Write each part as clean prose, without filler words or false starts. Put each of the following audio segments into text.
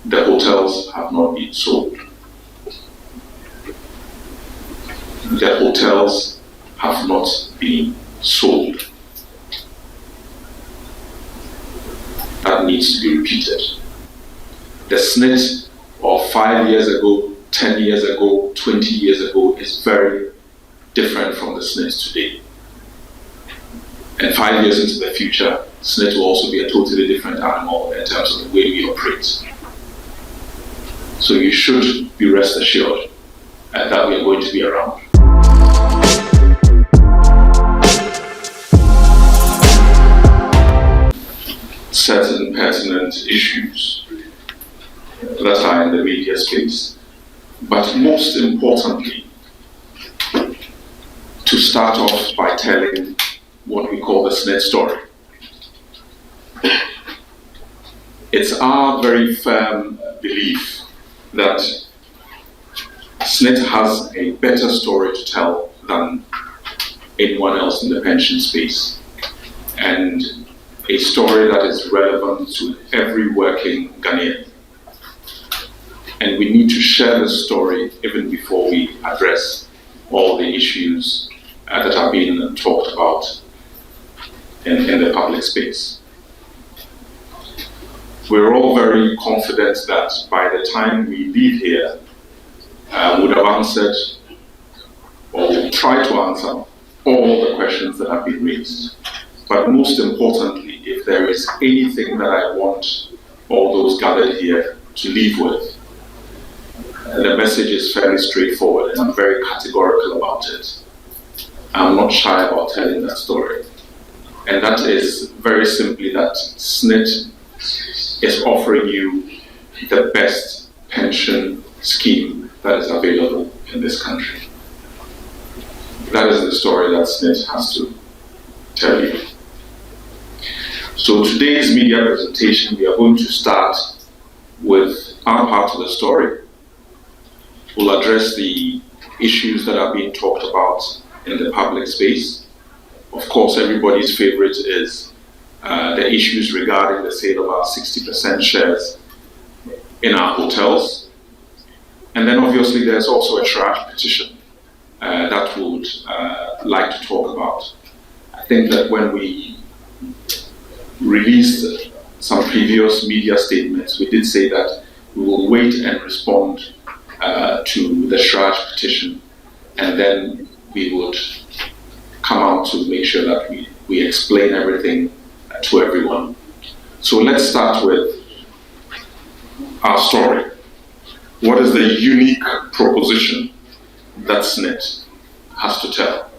the hotels have not been sold. The hotels have not been sold. That needs to be repeated. The SSNIT of 5 years ago, 10 years ago, 20 years ago is very different from the SSNIT today. And 5 years into the future, SSNIT will also be a totally different animal in terms of the way we operate. So you should be rest assured that we are going to be around. Certain pertinent issues that are in the media space, but most importantly, to start off by telling what we call the SSNIT story. It's our very firm belief that SSNIT has a better story to tell than anyone else in the pension space, and a story that is relevant to every working Ghanaian. And we need to share the story even before we address all the issues that are being talked about in the public space. We're all very confident that by the time we leave here, would have answered or will try to answer all the questions that have been raised. But most importantly, if there is anything that I want all those gathered here to leave with, the message is fairly straightforward and I'm very categorical about it. I'm not shy about telling that story. And that is very simply that SSNIT is offering you the best pension scheme that is available in this country. That is the story that SSNIT has to tell you. So today's media presentation, we are going to start with our part of the story. We'll address the issues that are being talked about in the public space. Of course, everybody's favorite is the issues regarding the sale of our 60% shares in our hotels. And then obviously there's also a triage petition that we would like to talk about. I think that when we released some previous media statements, we did say that we will wait and respond to the triage petition, and then we would come out to make sure that we explain everything to everyone. So let's start with our story. What is the unique proposition that SSNIT has to tell?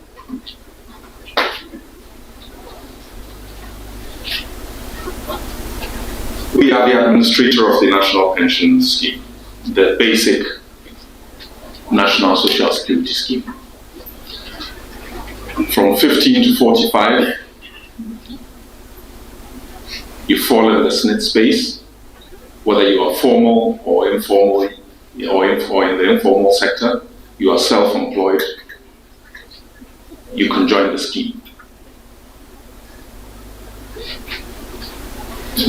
We are the administrator of the National Pension Scheme, the basic National Social Security Scheme. From 15 to 45, you fall in the SSNIT space, whether you are formal or informal, or in the informal sector, you are self-employed, you can join the scheme.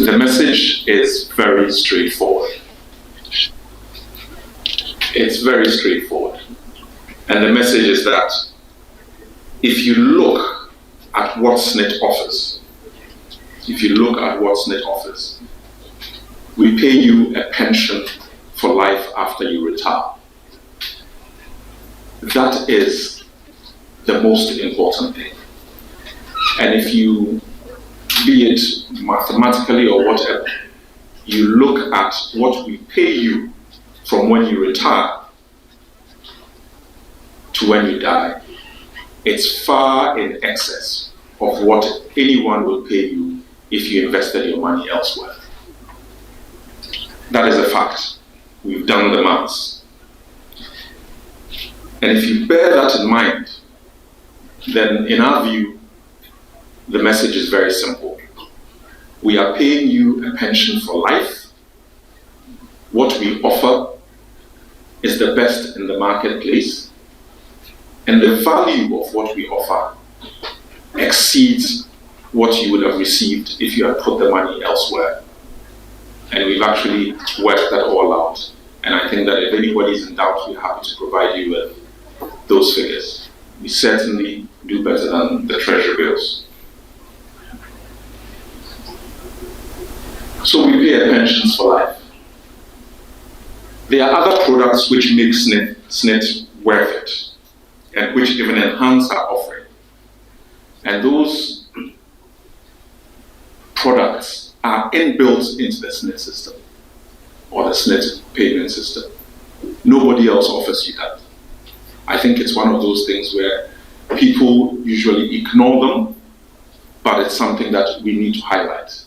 The message is very straightforward. It's very straightforward. And the message is that if you look at what SSNIT offers, we pay you a pension for life after you retire. That is the most important thing. And if you, be it mathematically or whatever, you look at what we pay you from when you retire to when you die, it's far in excess of what anyone will pay you if you invested your money elsewhere. That is a fact. We've done the maths. And if you bear that in mind, then in our view, the message is very simple. We are paying you a pension for life. What we offer is the best in the marketplace, and the value of what we offer exceeds what you would have received if you had put the money elsewhere. And we've actually worked that all out. And I think that if anybody's in doubt, we're happy to provide you with those figures. We certainly do better than the treasury bills. So we pay our pensions for life. There are other products which make SSNIT worth it, and which even enhance our offering. And those products are inbuilt into the SSNIT system, or the SSNIT payment system. Nobody else offers you that. I think it's one of those things where people usually ignore them, but it's something that we need to highlight.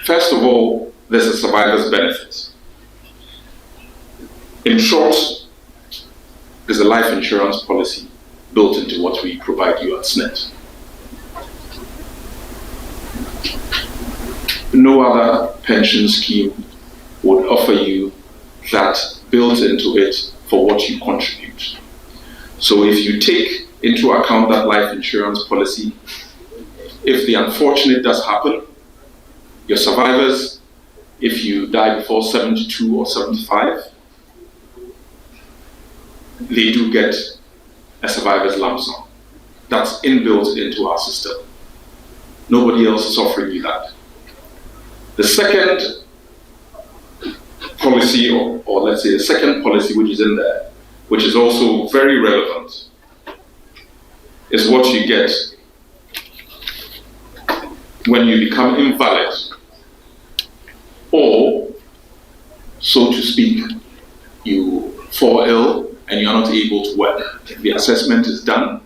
First of all, there's a survivor's benefit. In short, there's a life insurance policy built into what we provide you at SSNIT. No other pension scheme would offer you that built into it for what you contribute. So if you take into account that life insurance policy, if the unfortunate does happen, your survivors, if you die before 72 or 75, they do get a survivor's lump sum. That's inbuilt into our system. Nobody else is offering you that. The second policy, or let's say the second policy which is in there, which is also very relevant, is what you get when you become invalid, or, so to speak, you fall ill and you're not able to work. If the assessment is done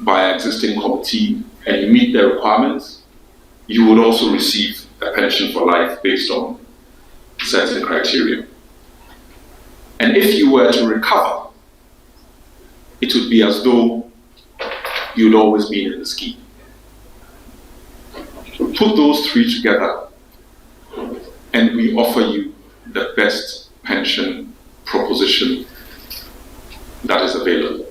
by an existing committee and you meet their requirements, you would also receive a pension for life based on certain criteria. And if you were to recover, it would be as though you'd always been in the scheme. Put those three together, and we offer you the best pension proposition that is available.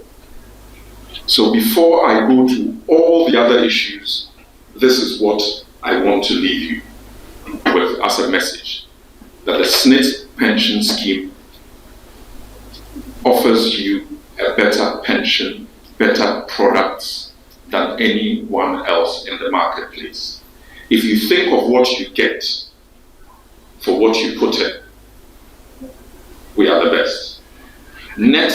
So before I go to all the other issues, this is what I want to leave you with as a message, that the SSNIT pension scheme offers you a better pension, better products than anyone else in the marketplace. If you think of what you get for what you put in, we are the best. Net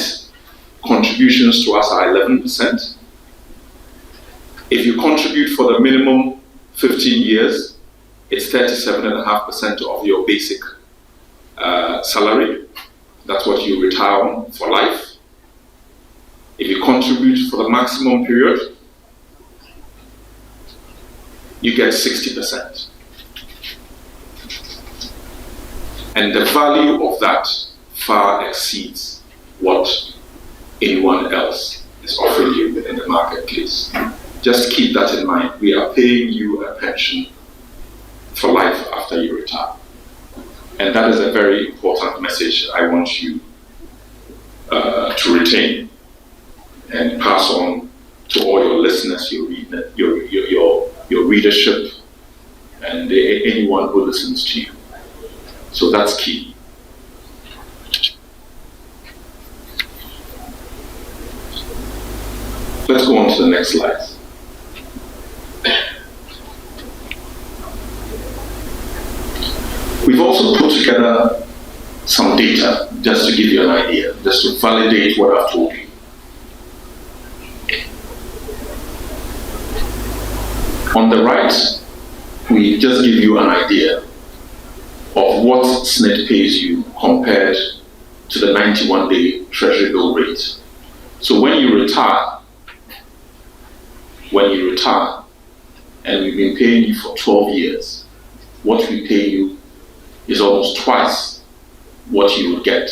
contributions to us are 11%. If you contribute for the minimum 15 years, it's 37.5% of your basic salary. That's what you retire on for life. If you contribute for the maximum period, you get 60%. And the value of that far exceeds what anyone else is offering you in the marketplace. Just keep that in mind. We are paying you a pension for life after you retire. And that is a very important message I want you to retain and pass on to all your listeners, your readership, and anyone who listens to you. So that's key. Let's go on to the next slide. We've also put together some data just to give you an idea, just to validate what I've told you. On the right, we just give you an idea of what SSNIT pays you compared to the 91-day Treasury bill rate. So when you retire, and we've been paying you for 12 years, what we pay you is almost twice what you would get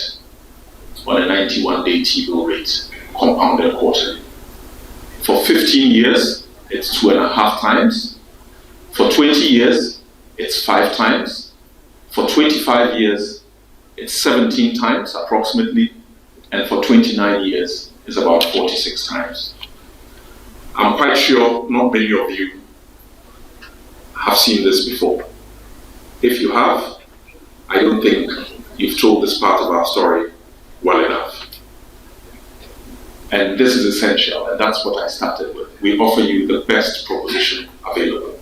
on a 91-day T-bill rate, compounded quarterly. For 15 years, it's 2.5 times. For 20 years, it's 5 times. For 25 years, it's 17 times approximately. And for 29 years, it's about 46 times. I'm quite sure not many of you have seen this before. If you have, I don't think you've told this part of our story well enough. And this is essential, and that's what I started with. We offer you the best proposition available.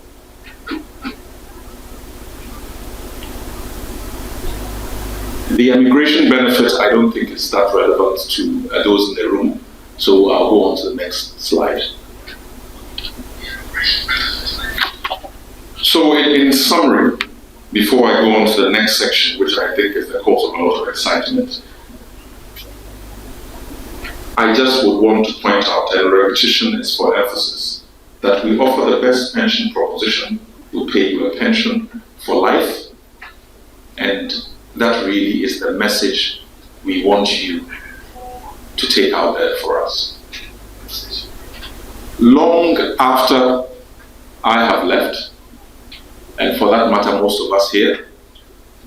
The immigration benefit, I don't think is that relevant to those in the room, so I'll go on to the next slide. So in summary, before I go on to the next section, which I think is the cause of a lot of excitement, I just would want to point out, and repetition is for emphasis, that we offer the best pension proposition. We'll pay you a pension for life, and that really is the message we want you to take out there for us. Long after I have left, and for that matter most of us here,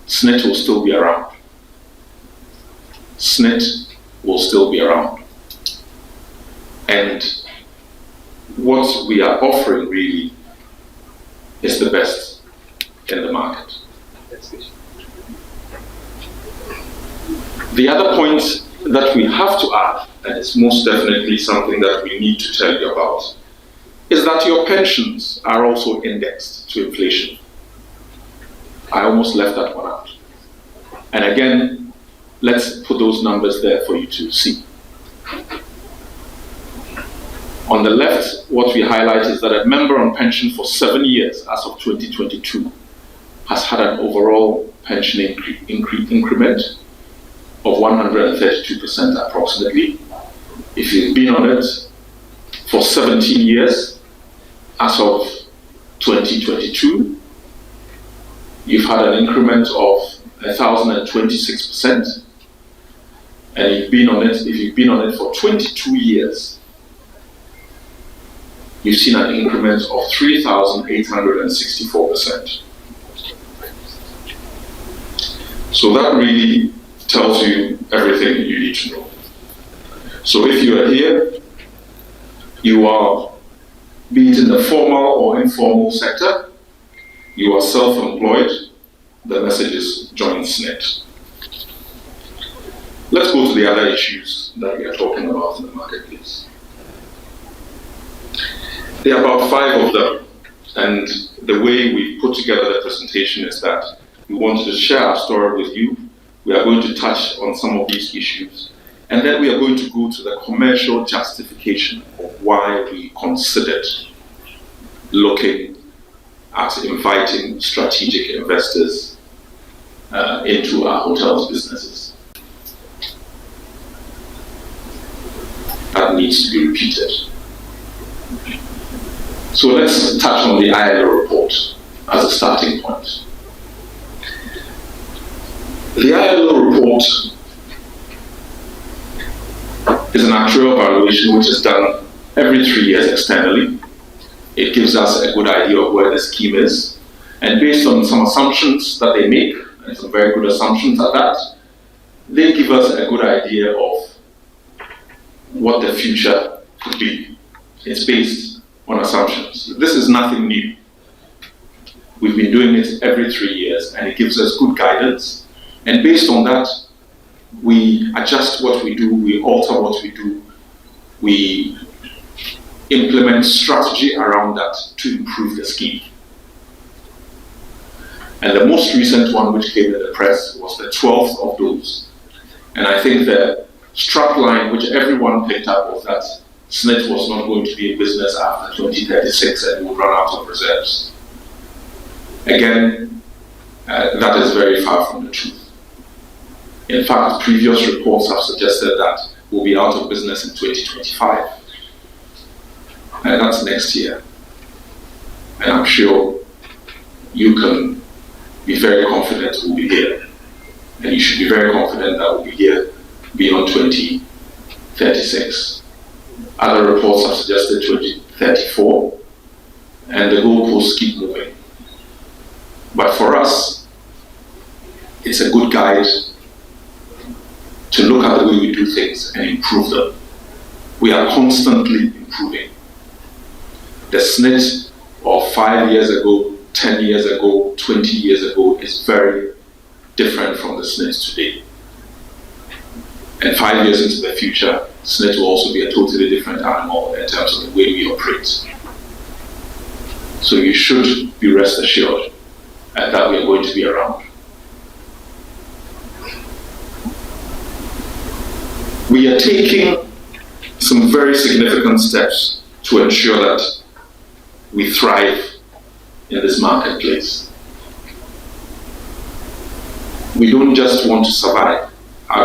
SSNIT will still be around. SSNIT will still be around. And what we are offering really is the best in the market. The other point that we have to add, and it's most definitely something that we need to tell you about, is that your pensions are also indexed to inflation. I almost left that one out. And again, let's put those numbers there for you to see. On the left, what we highlight is that a member on pension for 7 years as of 2022 has had an overall pension increment of 132% approximately. If you've been on it for 17 years as of 2022, you've had an increment of 1,026%. And if you've been on it for 22 years, you've seen an increment of 3,864%. So that really tells you everything you need to know. So if you are here, you are, be it in the formal or informal sector, you are self-employed, the message is join SSNIT. Let's go to the other issues that we are talking about in the marketplace. There are about 5 of them, and the way we put together the presentation is that we wanted to share our story with you. We are going to touch on some of these issues, and then we are going to go to the commercial justification of why we considered looking at inviting strategic investors into our hotels businesses. That needs to be repeated. So let's touch on the ILO report as a starting point. The ILO report is an actuarial valuation which is done every 3 years externally. It gives us a good idea of where the scheme is, and based on some assumptions that they make, and some very good assumptions at that, they give us a good idea of what the future could be. It's based on assumptions. This is nothing new. We've been doing it every 3 years, and it gives us good guidance. And based on that, we adjust what we do, we alter what we do, we implement strategy around that to improve the scheme. And the most recent one which came in the press was the 12th of those. And I think the strapline which everyone picked up was that SSNIT was not going to be in business after 2036 and would run out of reserves. Again, that is very far from the truth. In fact, previous reports have suggested that we'll be out of business in 2025. And that's next year. And I'm sure you can be very confident we'll be here. And you should be very confident that we'll be here beyond 2036. Other reports have suggested 2034, and the goalposts keep moving. But for us, it's a good guide to look at the way we do things and improve them. We are constantly improving. The SSNIT of 5 years ago 10 years ago, 20 years ago is very different from the SSNIT today. And 5 years into the future, SSNIT will also be a totally different animal in terms of the way we operate. So you should be rest assured that we are going to be around. We are taking some very significant steps to ensure that we thrive in this marketplace. We don't just want to survive,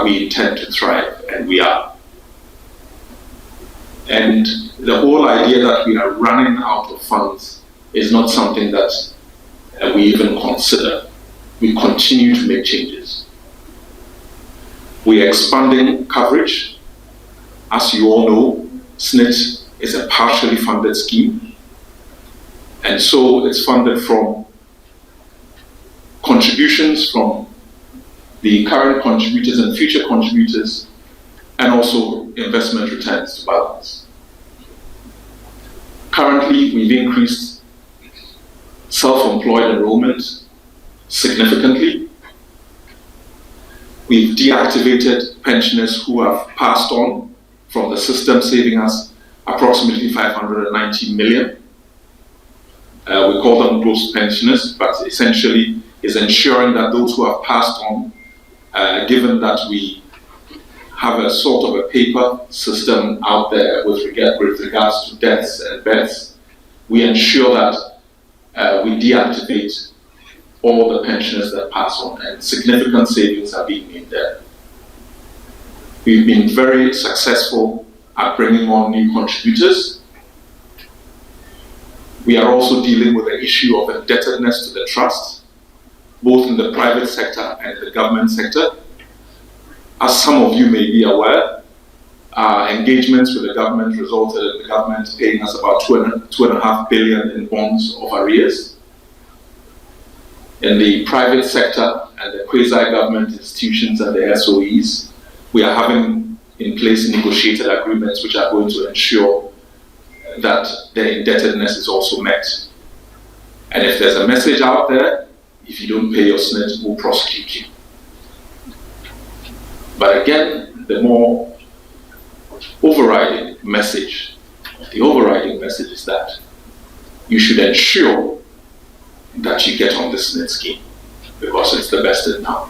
we intend to thrive, and we are. And the whole idea that we are running out of funds is not something that we even consider. We continue to make changes. We are expanding coverage. As you all know, SSNIT is a partially funded scheme, and so it's funded from contributions from the current contributors and future contributors, and also investment returns to balance. Currently, we've increased self-employed enrollment significantly. We've deactivated pensioners who have passed on from the system, saving us approximately 590 million. We call them ghost pensioners, but essentially is ensuring that those who have passed on, given that we have a sort of a paper system out there with regards to deaths and births, we ensure that we deactivate all the pensioners that pass on, and significant savings are being made there. We've been very successful at bringing on new contributors. We are also dealing with the issue of indebtedness to the trust, both in the private sector and the government sector. As some of you may be aware, our engagements with the government resulted in the government paying us about 2.5 billion in bonds of arrears. In the private sector and the quasi-government institutions and the SOEs, we are having in place negotiated agreements which are going to ensure that their indebtedness is also met. And if there's a message out there, if you don't pay your SSNIT, we'll prosecute you. But again, the more overriding message is that you should ensure that you get on the SSNIT scheme, because it's the best in town.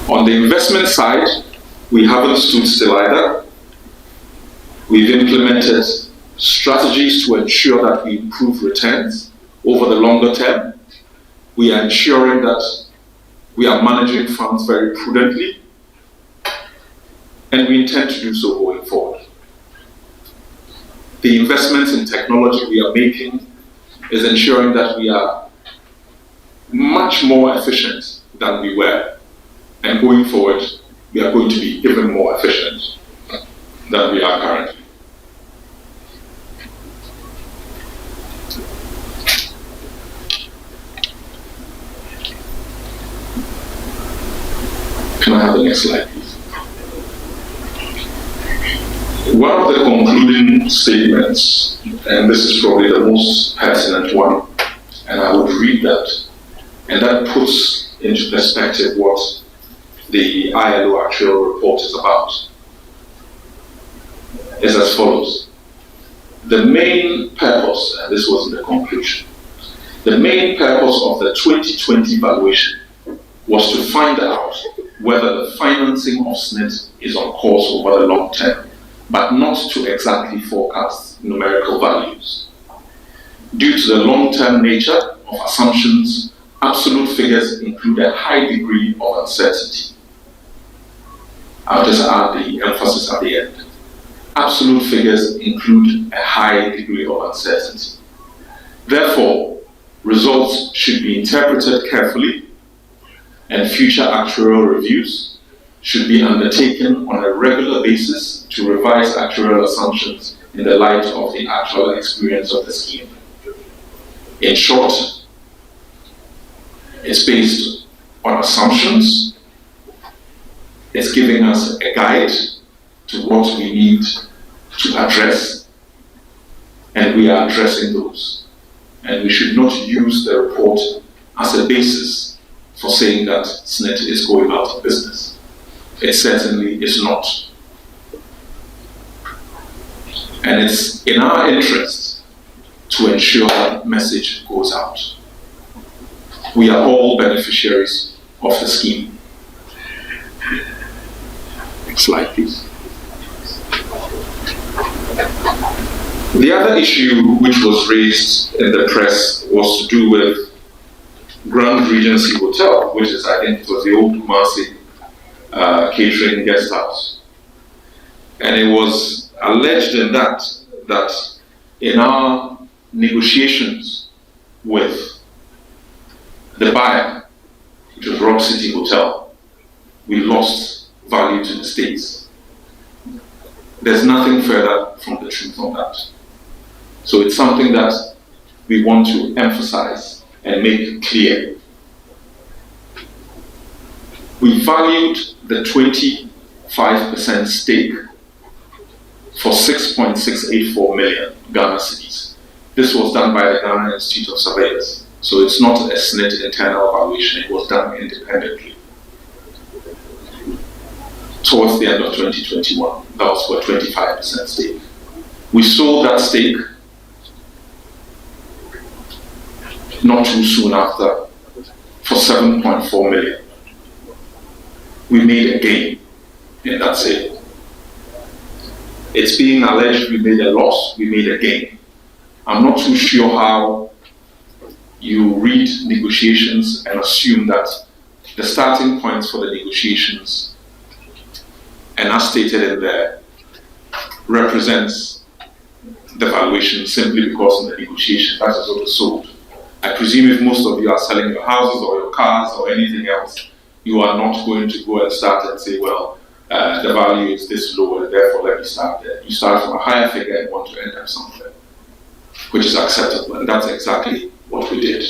On the investment side, we haven't stood still either. We've implemented strategies to ensure that we improve returns over the longer term. We are ensuring that we are managing funds very prudently, and we intend to do so going forward. The investments in technology we are making is ensuring that we are much more efficient than we were, and going forward, we are going to be even more efficient than we are currently. Can I have the next slide, please? One of the concluding statements, and this is probably the most pertinent one, and I would read that, and that puts into perspective what the ILO actual report is about, is as follows. The main purpose, and this was the conclusion, the main purpose of the 2020 evaluation was to find out whether the financing of SSNIT is on course over the long term, but not to exactly forecast numerical values. Due to the long-term nature of assumptions, absolute figures include a high degree of uncertainty. I'll just add the emphasis at the end. Absolute figures include a high degree of uncertainty. Therefore, results should be interpreted carefully, and future actuarial reviews should be undertaken on a regular basis to revise actuarial assumptions in the light of the actual experience of the scheme. In short, it's based on assumptions. It's giving us a guide to what we need to address, and we are addressing those. And we should not use the report as a basis for saying that SSNIT is going out of business. It certainly is not. And it's in our interest to ensure that message goes out. We are all beneficiaries of the scheme. Next slide, please. The other issue which was raised in the press was to do with Grand Regency Hotel, which is, I think, was the old Kumasi catering guest house. And it was alleged in that in our negotiations with the buyer, which was Rock City Hotel, we lost value to the states. There's nothing further from the truth on that. So it's something that we want to emphasize and make clear. We valued the 25% stake for 6.684 million Ghana cedis. This was done by the Ghana Institute of Surveyors. So it's not a SSNIT internal evaluation, it was done independently. Towards the end of 2021, that was for 25% stake. We sold that stake not too soon after for 7.4 million. We made a gain in that sale. It's being alleged we made a loss, we made a gain. I'm not too sure how you read negotiations and assume that the starting points for the negotiations, and as stated in there, represents the valuation simply because in the negotiation that is what was sold. I presume if most of you are selling your houses or your cars or anything else, you are not going to go and start and say, well, the value is this low, and therefore let me start there. You start from a higher figure and want to end up somewhere, which is acceptable, and that's exactly what we did.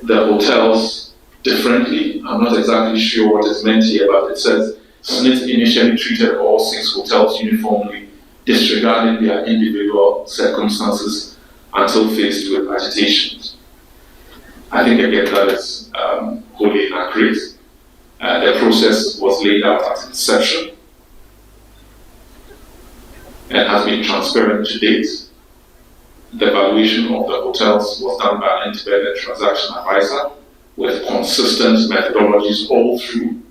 The hotels differently. I'm not exactly sure what is meant here, but it says SSNIT initially treated all 6 hotels uniformly, disregarding their individual circumstances until faced with agitations. I think again that is wholly inaccurate. The process was laid out at inception and has been transparent to date. The valuation of the hotels was done by an independent transaction advisor with consistent methodologies all through.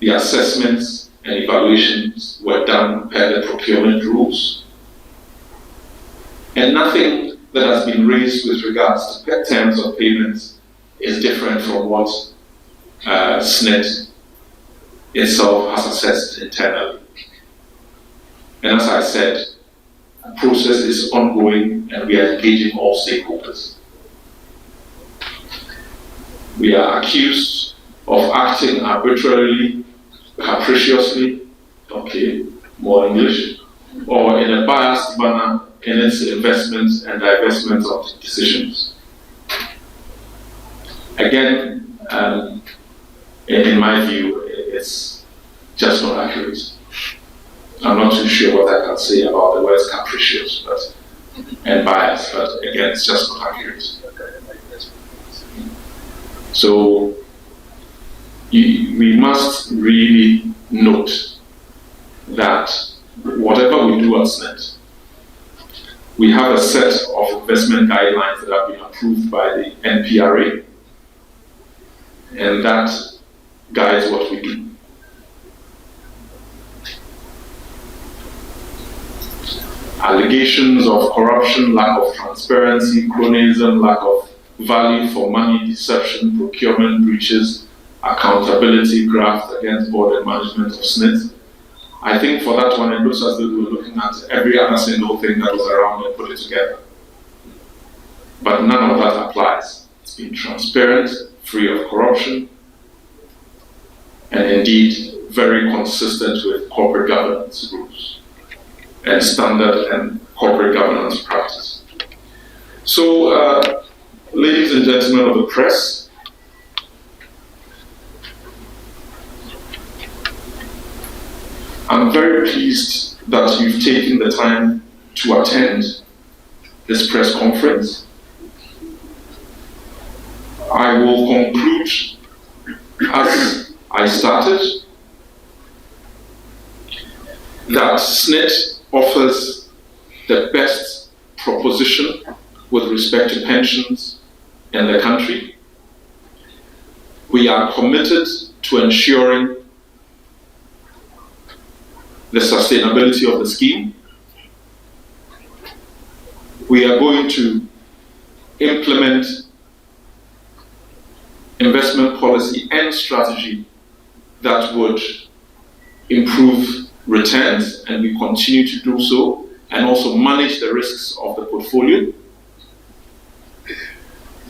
The assessments and evaluations were done per the procurement rules. And nothing that has been raised with regards to terms of payments is different from what SSNIT itself has assessed internally. And as I said, the process is ongoing and we are engaging all stakeholders. We are accused of acting arbitrarily, capriciously, okay, more English, or in a biased manner in its investments and divestment of decisions. Again, in my view, it's just not accurate. I'm not too sure what I can say about the words capricious and biased, but again, it's just not accurate. So we must really note that whatever we do at SSNIT, we have a set of investment guidelines that have been approved by the NPRA, and that guides what we do. Allegations of corruption, lack of transparency, cronyism, lack of value for money, deception, procurement breaches, accountability, graft against board and management of SSNIT. I think for that one, it looks as though we were looking at every other single thing that was around and put it together. But none of that applies. It's been transparent, free of corruption, and indeed very consistent with corporate governance rules and standard and corporate governance practice. So, ladies and gentlemen of the press, I'm very pleased that you've taken the time to attend this press conference. I will conclude as I started, that SSNIT offers the best proposition with respect to pensions in the country. We are committed to ensuring the sustainability of the scheme. We are going to implement investment policy and strategy that would improve returns, and we continue to do so, and also manage the risks of the portfolio.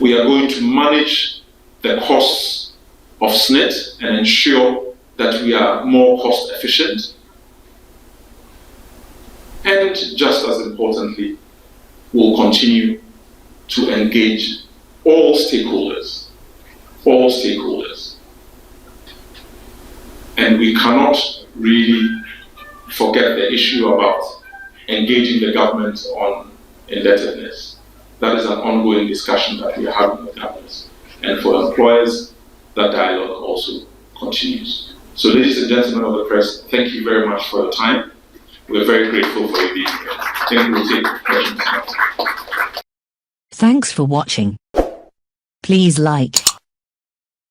We are going to manage the costs of SSNIT and ensure that we are more cost efficient. And just as importantly, we'll continue to engage all stakeholders. And we cannot really forget the issue about engaging the government on indebtedness. That is an ongoing discussion that we are having with governments. And for employers, that dialogue also continues. So ladies and gentlemen of the press, thank you very much for your time. We're very grateful for you being here. I think we'll take questions now. Thanks for watching. Please like,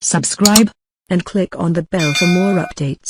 subscribe, and click on the bell for more updates.